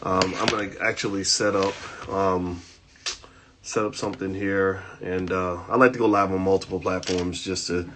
I'm gonna actually set up something here, and I like to go live on multiple platforms just to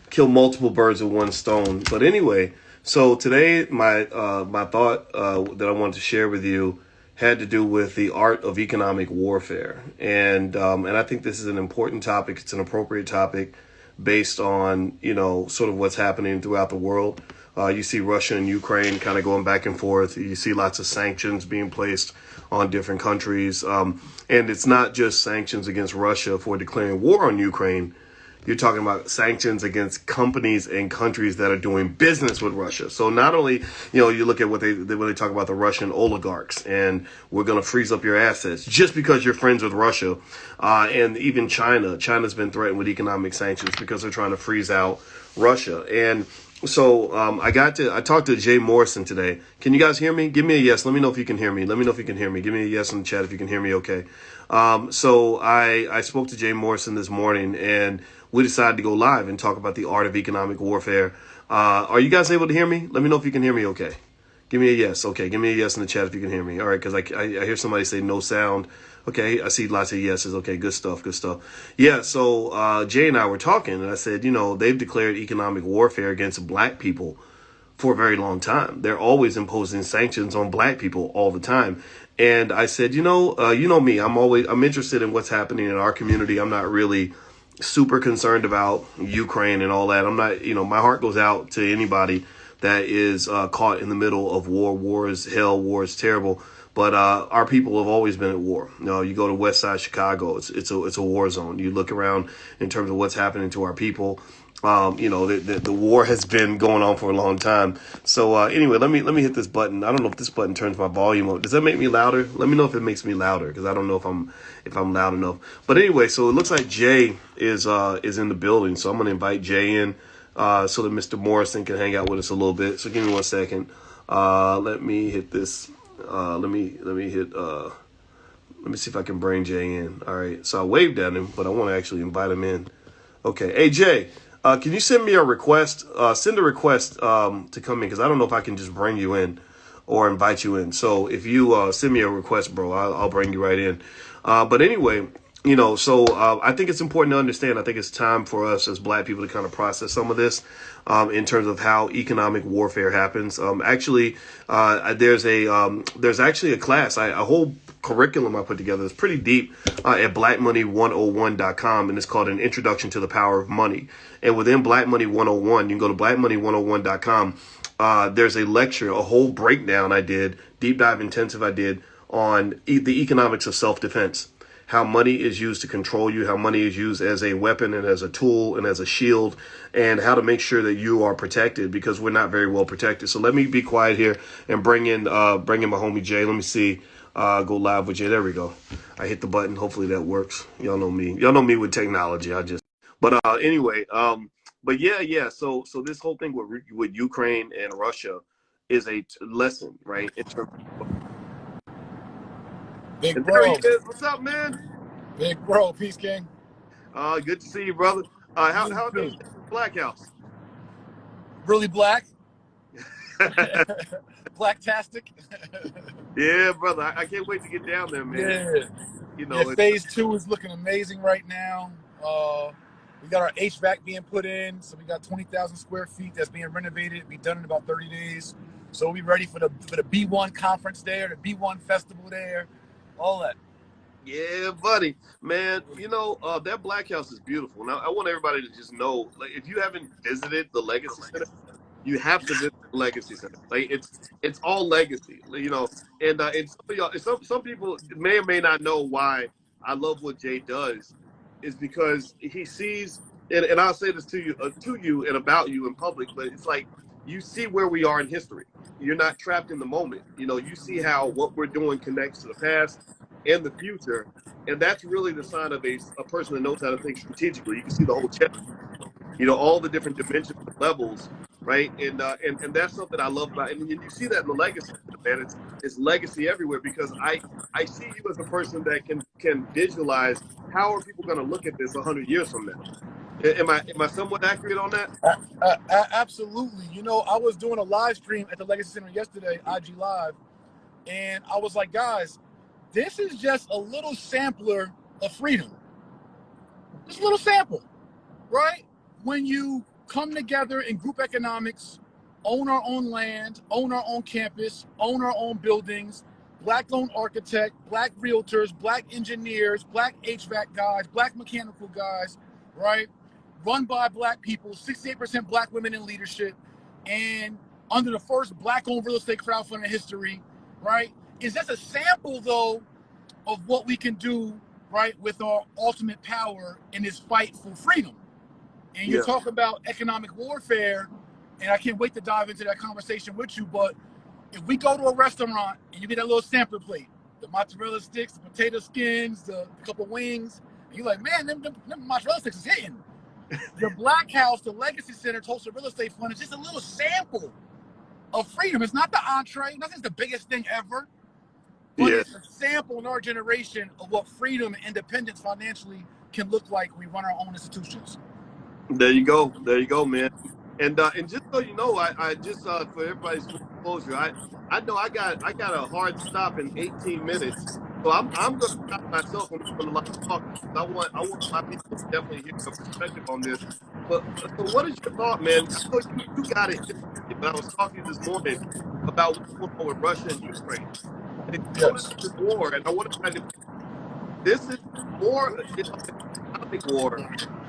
kill multiple birds with one stone. But anyway, so today my thought that I wanted to share with you had to do with the art of economic warfare, and I think this is an important topic. It's an appropriate topic based on sort of what's happening throughout the world. You see Russia and Ukraine kind of going back and forth. You see lots of sanctions being placed on different countries, and it's not just sanctions against Russia for declaring war on Ukraine. You're talking about sanctions against companies and countries that are doing business with Russia. So not only, you look at what when they talk about the Russian oligarchs and we're going to freeze up your assets just because you're friends with Russia. And even China's been threatened with economic sanctions because they're trying to freeze out Russia. And so I talked to Jay Morrison today. Can you guys hear me? Give me a yes. Let me know if you can hear me. Let me know if you can hear me. Give me a yes in the chat if you can hear me okay. So I spoke to Jay Morrison this morning, and we decided to go live and talk about the art of economic warfare. Are you guys able to hear me? Let me know if you can hear me okay. Give me a yes. Okay, give me a yes in the chat if you can hear me. All right, because I hear somebody say no sound. Okay, I see lots of yeses. Okay, good stuff, good stuff. Yeah, so Jay and I were talking, and I said, they've declared economic warfare against black people for a very long time. They're always imposing sanctions on black people all the time. And I said, you know me, I'm interested in what's happening in our community. I'm not really super concerned about Ukraine and all that. I'm not, my heart goes out to anybody that is caught in the middle of war. War is hell. War is terrible. But our people have always been at war. You go to West Side Chicago, it's a war zone. You look around in terms of what's happening to our people. The war has been going on for a long time. So anyway, let me hit this button. I don't know if this button turns my volume up. Does that make me louder? Let me know if it makes me louder, because I don't know if I'm loud enough. But anyway, so it looks like Jay is in the building. So I'm gonna invite Jay in so that Mr. Morrison can hang out with us a little bit. So give me 1 second. Let me hit this. Let me see if I can bring Jay in. All right. So I waved at him, but I want to actually invite him in. Okay. Hey, Jay, can you send me a request? Send a request to come in, because I don't know if I can just bring you in or invite you in. So if you send me a request, bro, I'll bring you right in. But anyway, I think it's important to understand. I think it's time for us as black people to kind of process some of this in terms of how economic warfare happens. There's actually a class, a whole curriculum I put together. It's pretty deep at blackmoney101.com, and it's called An Introduction to the Power of Money. And within Black Money 101, you can go to blackmoney101.com. There's a lecture, a whole breakdown deep dive intensive I did on the economics of self-defense. How money is used to control you, how money is used as a weapon and as a tool and as a shield, and how to make sure that you are protected, because we're not very well protected. So let me be quiet here and bring in my homie Jay. Let me see. Go live with Jay. There we go. I hit the button. Hopefully that works. Y'all know me. Y'all know me with technology. Anyway. But yeah. So this whole thing with Ukraine and Russia is a lesson, right? Big And there he bro. is. What's up, man? Big bro. Peace, King. Good to see you, brother. How You are things too. in the Black House? Really black. Blacktastic. Yeah, brother. I can't wait to get down there, man. Yeah. Phase 2 is looking amazing right now. We got our HVAC being put in, so we got 20,000 square feet that's being renovated. Be done in about 30 days. So we'll be ready for the B1 conference there, the B1 festival there, all that. Yeah, buddy, man. That Black House is beautiful. Now, I want everybody to just know, like, if you haven't visited the Legacy Center, you have to visit the Legacy Center. Like, it's all legacy, and some of y'all, some people may or may not know why I love what Jay does, is because he sees, and I'll say this to you and about you in public, but it's like you see where we are in history. You're not trapped in the moment. You see how what we're doing connects to the past and the future, and that's really the sign of a person that knows how to think strategically. You can see the whole chess, all the different dimensions and levels, right? And that's something I love about it. And you see that in the legacy, man. It's legacy everywhere, because I see you as a person that can visualize how are people going to look at this 100 years from now. Am I somewhat accurate on that? Absolutely. I was doing a live stream at the Legacy Center yesterday, IG Live, And I was like, guys, this is just a little sampler of freedom. Just a little sample, right? When you come together in group economics, own our own land, own our own campus, own our own buildings, black-owned architect, black realtors, black engineers, black HVAC guys, black mechanical guys, right? Run by black people, 68% black women in leadership, and under the first black-owned real estate crowdfunding history, right? Is just a sample, though, of what we can do, right, with our ultimate power in this fight for freedom. And you talk about economic warfare, and I can't wait to dive into that conversation with you, but if we go to a restaurant and you get that little sampler plate, the mozzarella sticks, the potato skins, the couple wings, and you're like, man, them mozzarella sticks is hitting. The Black House, the Legacy Center, Tulsa Real Estate Fund is just a little sample of freedom. It's not the entree, nothing's the biggest thing ever, but it's a sample in our generation of what freedom and independence financially can look like when we run our own institutions. There you go. There you go, man. And just so you know, I just for everybody's full disclosure, I know I got a hard stop in 18 minutes. So I'm gonna stop myself from doing a lot of talking. I want my people to definitely hear your perspective on this. But so what is your thought, man? I know you got it yesterday, but I was talking this morning about what's going on with Russia and Ukraine. And if you notice Yes. this war, and I want to this is more, an economic war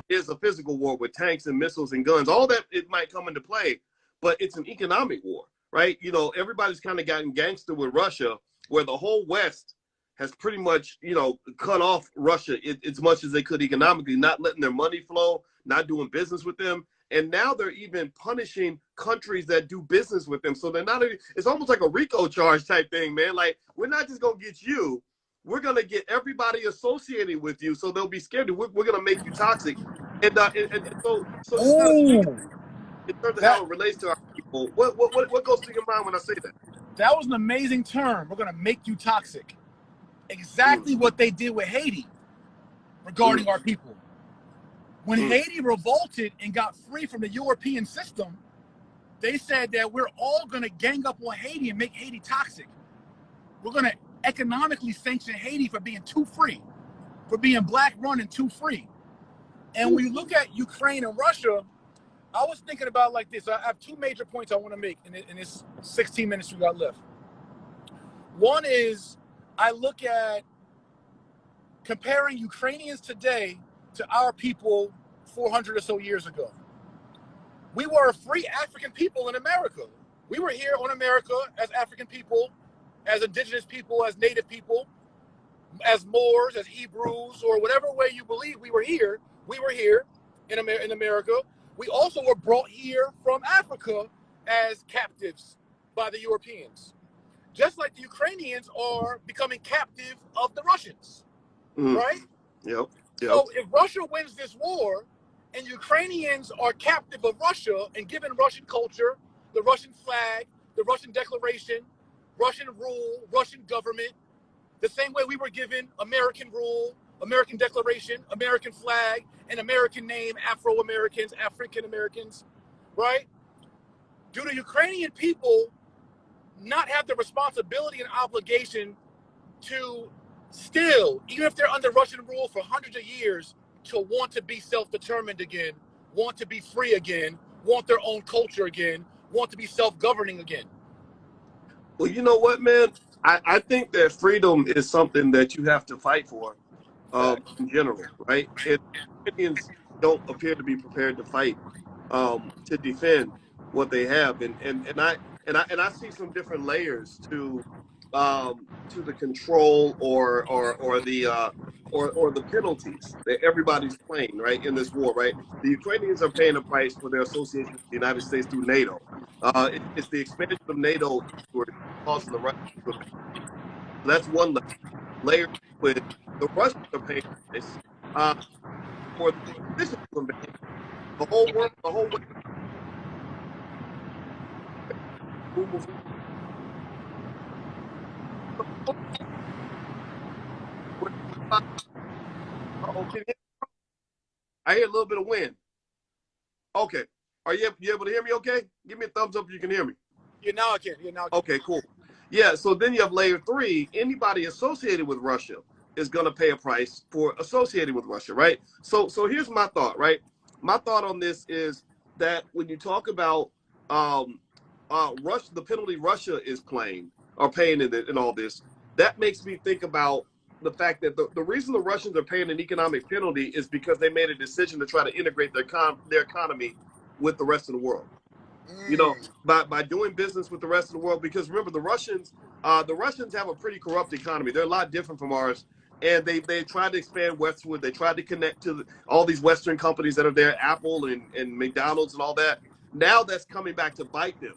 is a physical war with tanks and missiles and guns. All that it might come into play, but it's an economic war, right? You know, everybody's kind of gotten gangster with Russia, where the whole West has pretty much, cut off Russia as much as they could economically, not letting their money flow, not doing business with them. And now they're even punishing countries that do business with them. So they're not, it's almost like a RICO charge type thing, man. Like, we're not just going to get you. We're going to get everybody associated with you, so they'll be scared. We're going to make you toxic. And so just kind of speaking in terms of That how it relates to our people, what goes through your mind when I say that? that was an amazing term. We're gonna make you toxic. Exactly what they did with Haiti regarding our people. When Haiti revolted and got free from the European system, they said that we're all gonna gang up on Haiti and make Haiti toxic. We're gonna economically sanction Haiti for being too free, for being black run and too free. And when you look at Ukraine and Russia, I was thinking about like this. I have two major points I want to make in this 16 minutes we got left. One is I look at comparing Ukrainians today to our people 400 or so years ago. We were a free African people in America. We were here on America as African people, as indigenous people, as native people, as Moors, as Hebrews, or whatever way you believe we were here. We were here in America. We also were brought here from Africa as captives by the Europeans. Just like the Ukrainians are becoming captive of the Russians, right? Yep. So if Russia wins this war and Ukrainians are captive of Russia and given Russian culture, the Russian flag, the Russian declaration, Russian rule, Russian government, the same way we were given American rule, American declaration, American flag, an American name, Afro-Americans, African-Americans, right? Do the Ukrainian people not have the responsibility and obligation to still, even if they're under Russian rule for hundreds of years, to want to be self-determined again, want to be free again, want their own culture again, want to be self-governing again? Well, you know what, man? I think that freedom is something that you have to fight for, in general, right? And Indians don't appear to be prepared to fight, to defend what they have, and I see some different layers to the control or the penalties that everybody's paying, right, in this war, right? The Ukrainians are paying a price for their association with the United States through NATO. It's the expansion of NATO eastward causing the Russians to invade. So that's one layer. Layer with the Russians are paying a price for the position to invade. The whole world, the whole way move. Oh, can you, I hear a little bit of wind. Okay. Are you able to hear me okay? Give me a thumbs up if you can hear me. Yeah, now I can. Yeah, now I can. Okay, cool. Yeah, so then you have layer three. Anybody associated with Russia is going to pay a price for associating with Russia, right? So here's my thought, right? My thought on this is that when you talk about um, Russia, the penalty Russia is playing or paying in all this, that makes me think about the fact that the reason the Russians are paying an economic penalty is because they made a decision to try to integrate their economy with the rest of the world, you know, Mm. by doing business with the rest of the world. Because remember, the Russians have a pretty corrupt economy. They're a lot different from ours, and they tried to expand westward. They tried to connect to all these Western companies that are there, Apple and McDonald's and all that. Now that's coming back to bite them,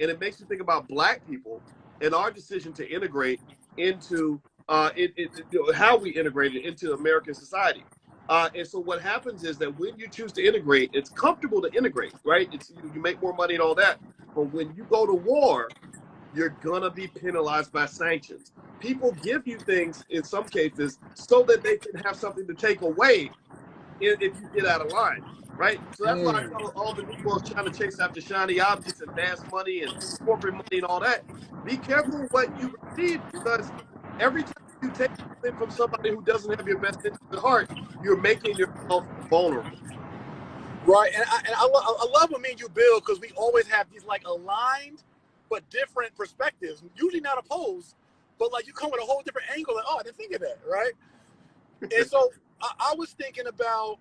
and it makes you think about Black people and our decision to integrate into how we integrated into American society. And so what happens is that when you choose to integrate, it's comfortable to integrate, right? It's you make more money and all that. But when you go to war, you're gonna be penalized by sanctions. People give you things in some cases so that they can have something to take away if you get out of line, right? So that's why I Mm. tell all the Negroes trying to chase after shiny objects and fast money and corporate money and all that. Be careful what you receive, because every time you take something from somebody who doesn't have your best interest at heart, you're making yourself vulnerable. Right, I love what me and you build, because we always have these like aligned but different perspectives, usually not opposed, but like you come with a whole different angle. Like, oh, I didn't think of that, right? And so I was thinking about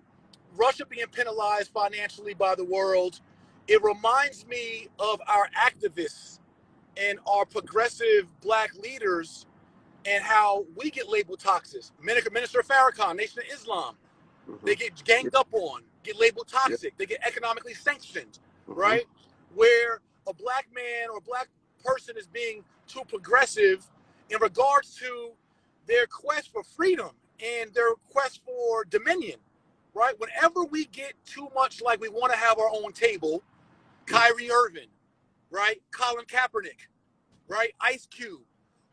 Russia being penalized financially by the world. It reminds me of our activists and our progressive Black leaders and how we get labeled toxic. Minister Farrakhan, Nation of Islam, Mm-hmm. they get ganged up on, get labeled Yep. toxic, they get economically sanctioned, Mm-hmm. right? Where a Black man or Black person is being too progressive in regards to their quest for freedom and their quest for dominion, right? Whenever we get too much like we want to have our own table, Kyrie Irving, right? Colin Kaepernick, right? Ice Cube.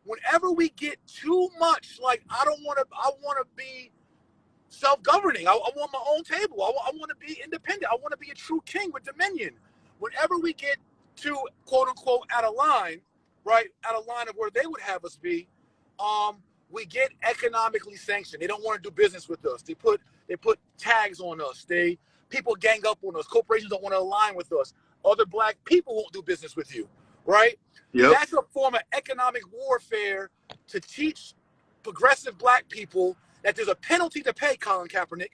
Whenever we get too much like I want to be self-governing. I want my own table. I want to be independent. I want to be a true king with dominion. Whenever we get to quote unquote out of line, right, out of line of where they would have us be, we get economically sanctioned. They don't want to do business with us. They put tags on us. People gang up on us. Corporations don't want to align with us. Other Black people won't do business with you, right? Yep. That's a form of economic warfare to teach progressive Black people that there's a penalty to pay, Colin Kaepernick,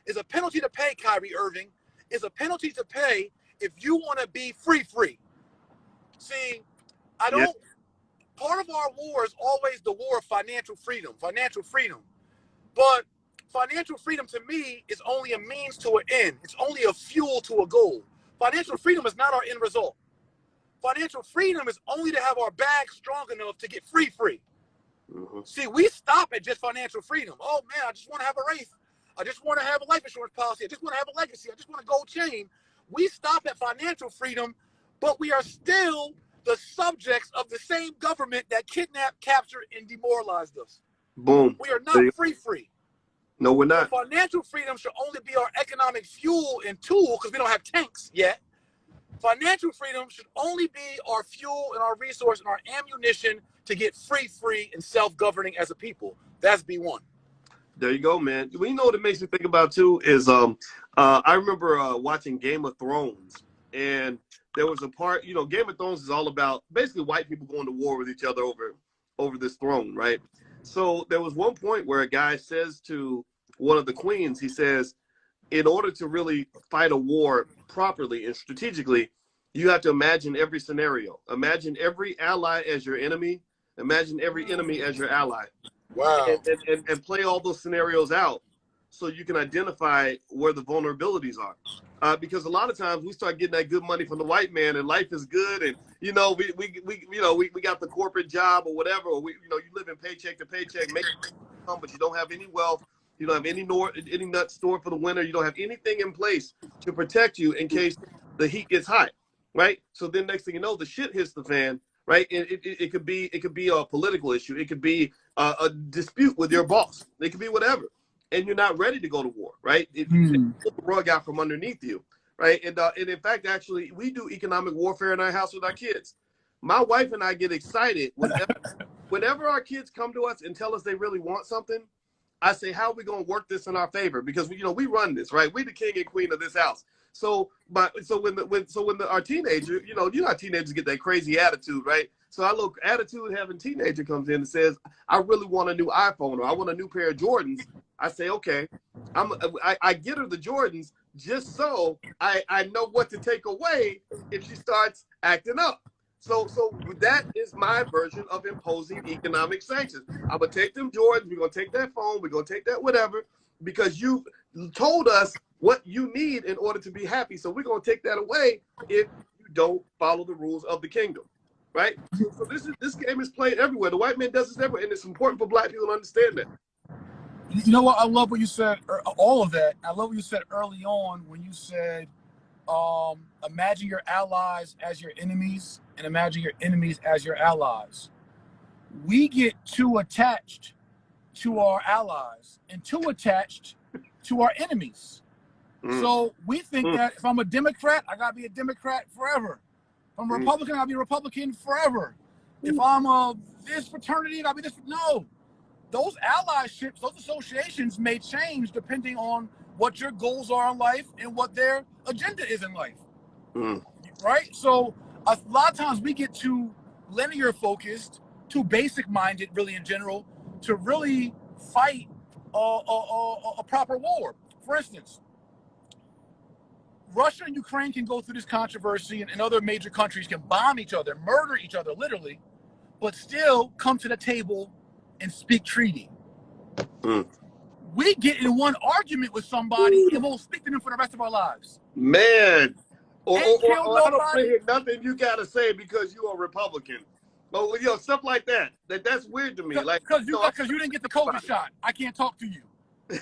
is a penalty to pay, Kyrie Irving, is a penalty to pay if you want to be free. See, I Yeah. don't, part of our war is always the war of financial freedom. But financial freedom to me is only a means to an end. It's only a fuel to a goal. Financial freedom is not our end result. Financial freedom is only to have our bag strong enough to get free. Mm-hmm. See, we stop at just financial freedom. Oh man, I just want to have a race. I just want to have a life insurance policy. I just want to have a legacy. I just want a gold chain. We stop at financial freedom, but we are still the subjects of the same government that kidnapped, captured, and demoralized us. Boom. We are not free. No, we're So not. financial freedom should only be our economic fuel and tool, because we don't have tanks yet. Financial freedom should only be our fuel and our resource and our ammunition to get free and self-governing as a people. That's B1. There you go, man. Well, you know what it makes me think about too is I remember watching Game of Thrones, and there was a part, Game of Thrones is all about basically white people going to war with each other over this throne, right? So there was one point where a guy says to one of the queens, he says, in order to really fight a war properly and strategically, you have to imagine every scenario. Imagine every ally as your enemy. Imagine every enemy as your ally. Wow. And play all those scenarios out so you can identify where the vulnerabilities are. Because a lot of times we start getting that good money from the white man and life is good, and we got the corporate job or whatever, or you live in paycheck to paycheck, make income, but you don't have any wealth, you don't have any nuts stored for the winter, you don't have anything in place to protect you in case the heat gets hot, right? So then next thing you know, the shit hits the fan, right? It could be a political issue, it could be a dispute with your boss, it could be whatever, and you're not ready to go to war, right? They pull the rug out from underneath you, right? And in fact, actually, we do economic warfare in our house with our kids. my wife and I get excited whenever our kids come to us and tell us they really want something. I say, how are we going to work this in our favor? Because we run this, right? We the king and queen of this house. So, when our teenager, how teenagers get that crazy attitude, right? So our little attitude having teenager comes in and says, I really want a new iPhone or I want a new pair of Jordans. I say, okay, I get her the Jordans just so I know what to take away if she starts acting up. So that is my version of imposing economic sanctions. I'm going to take them Jordans. We're going to take that phone. We're going to take that whatever, because you told us what you need in order to be happy. So we're going to take that away if you don't follow the rules of the kingdom, right? So this game is played everywhere. The white man does this everywhere, and it's important for black people to understand that. You know what? I love what you said, all of that. I love what you said early on when you said, imagine your allies as your enemies and imagine your enemies as your allies. We get too attached to our allies and too attached to our enemies. So we think that if I'm a Democrat, I gotta be a Democrat forever. If I'm a Republican, I gotta be a Republican forever. If I'm a this fraternity, I gotta be this. No, those allyships, those associations may change depending on what your goals are in life and what their agenda is in life, right? So a lot of times we get too linear focused, too basic minded, really in general, to really fight a proper war. For instance, Russia and Ukraine can go through this controversy, and other major countries can bomb each other, murder each other, literally, but still come to the table and speak treaty. We get in one argument with somebody and won't speak to them for the rest of our lives. Man. Or I don't want to hear nothing you got to say because you're a Republican. But, stuff like that. That's weird to me. Because you didn't get the COVID shot. I can't talk to you. These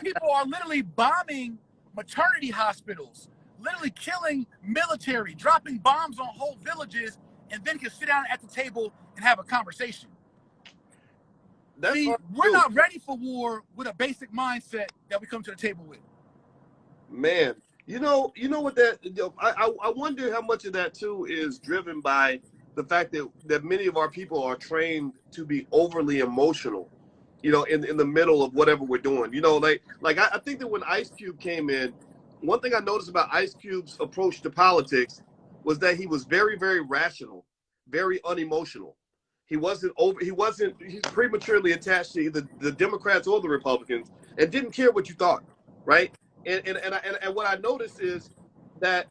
people are literally bombing maternity hospitals, literally killing military, dropping bombs on whole villages, and then can sit down at the table and have a conversation. See, we're not ready for war with a basic mindset that we come to the table with. Man, you know what I wonder how much of that too is driven by the fact that many of our people are trained to be overly emotional, in the middle of whatever we're doing. I think that when Ice Cube came in, one thing I noticed about Ice Cube's approach to politics was that he was very, very rational, very unemotional. He's prematurely attached to either the Democrats or the Republicans and didn't care what you thought, right? And what I noticed is that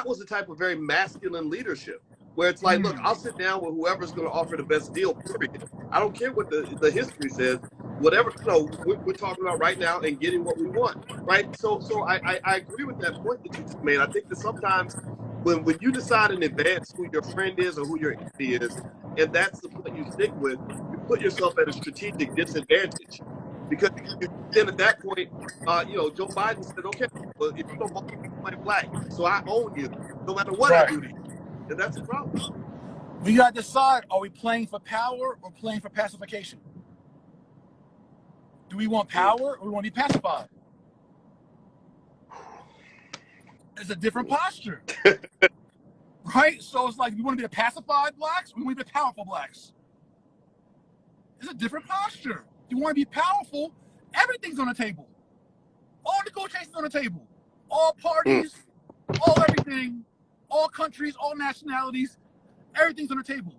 was the type of very masculine leadership where it's like, look, I'll sit down with whoever's going to offer the best deal, period. I don't care what the history says. Whatever, we're talking about right now and getting what we want, right? So I agree with that point that you just made. I think that sometimes when you decide in advance who your friend is or who your enemy is, and that's the point you stick with, you put yourself at a strategic disadvantage. Because then at that point, Joe Biden said, okay, well, if you don't vote, I'm black, so I own you, no matter what I do to you. And that's the problem. We got to decide, are we playing for power or playing for pacification? Do we want power or we want to be pacified? It's a different posture. Right? So it's like, we want to be the pacified blacks, we want to be the powerful blacks. It's a different posture. You want to be powerful, everything's on the table. All negotiations on the table. All parties, all everything, all countries, all nationalities, everything's on the table.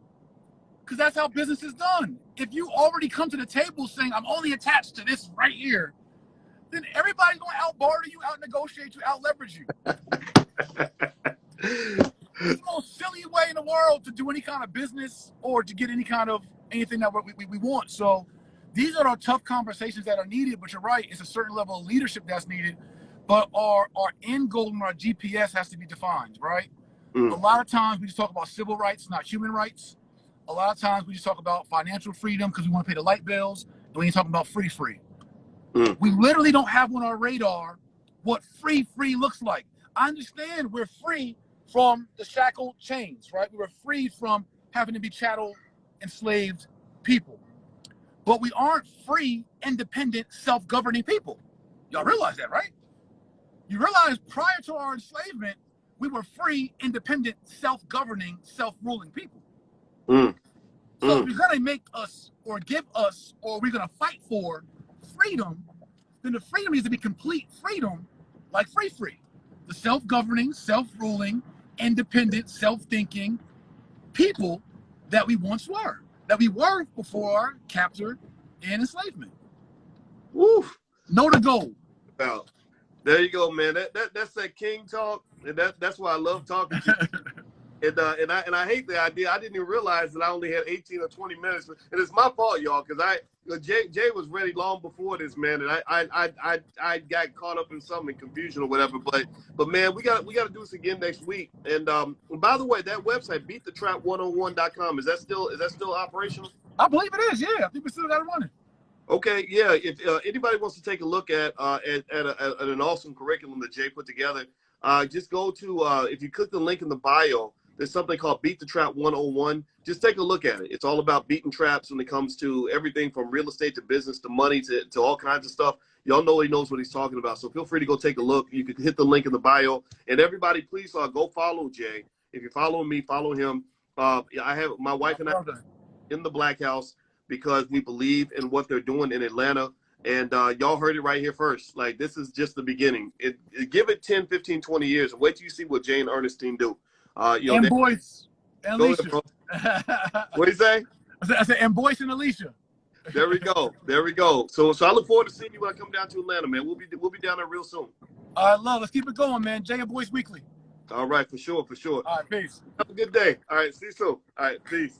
Because that's how business is done. If you already come to the table saying, I'm only attached to this right here, then everybody's going to out-barter you, out-negotiate you, out-leverage you. It's the most silly way in the world to do any kind of business or to get anything that we want. So these are our tough conversations that are needed, but you're right, it's a certain level of leadership that's needed, but our end goal and our GPS has to be defined, right? A lot of times we just talk about civil rights, not human rights. A lot of times we just talk about financial freedom because we want to pay the light bills, and we ain't talking about free. We literally don't have on our radar what free looks like. I understand we're free from the shackled chains, right? We were freed from having to be chattel enslaved people. But we aren't free, independent, self-governing people. Y'all realize that, right? You realize prior to our enslavement, we were free, independent, self-governing, self-ruling people. Mm. So if you're going to make us or give us or we're going to fight for freedom, then the freedom needs to be complete freedom, like free. The self-governing, self-ruling, independent, self-thinking people that we once were, that we were before capture and enslavement. Woo. Know the goal. Well, there you go, man. That's that king talk, and that's why I love talking to you. And I hate the idea. I didn't even realize that I only had 18 or 20 minutes, and it's my fault, y'all, because Jay was ready long before this, man, and I got caught up in something, confusion or whatever. But man, we got to do this again next week. And by the way, that website beatthetrap101.com is that still operational? I believe it is. Yeah, I think we still got it running. Okay, yeah. If anybody wants to take a look at an awesome curriculum that Jay put together, just go to if you click the link in the bio, there's something called Beat the Trap 101. Just take a look at it. It's all about beating traps when it comes to everything from real estate to business to money to all kinds of stuff. Y'all know he knows what he's talking about. So feel free to go take a look. You can hit the link in the bio. And everybody, please go follow Jay. If you're following me, follow him. I have my wife and I in the Black House because we believe in what they're doing in Atlanta. And y'all heard it right here first. Like, this is just the beginning. Give it 10, 15, 20 years. And wait till you see what Jay and Ernestine do. And Boyce and Alicia. What do you say? I said, and Boyce and Alicia. There we go. So I look forward to seeing you when I come down to Atlanta, man. We'll be down there real soon. All right, love. Let's keep it going, man. Jay and Boyce Weekly. All right, for sure. All right, peace. Have a good day. All right, see you soon. All right, peace.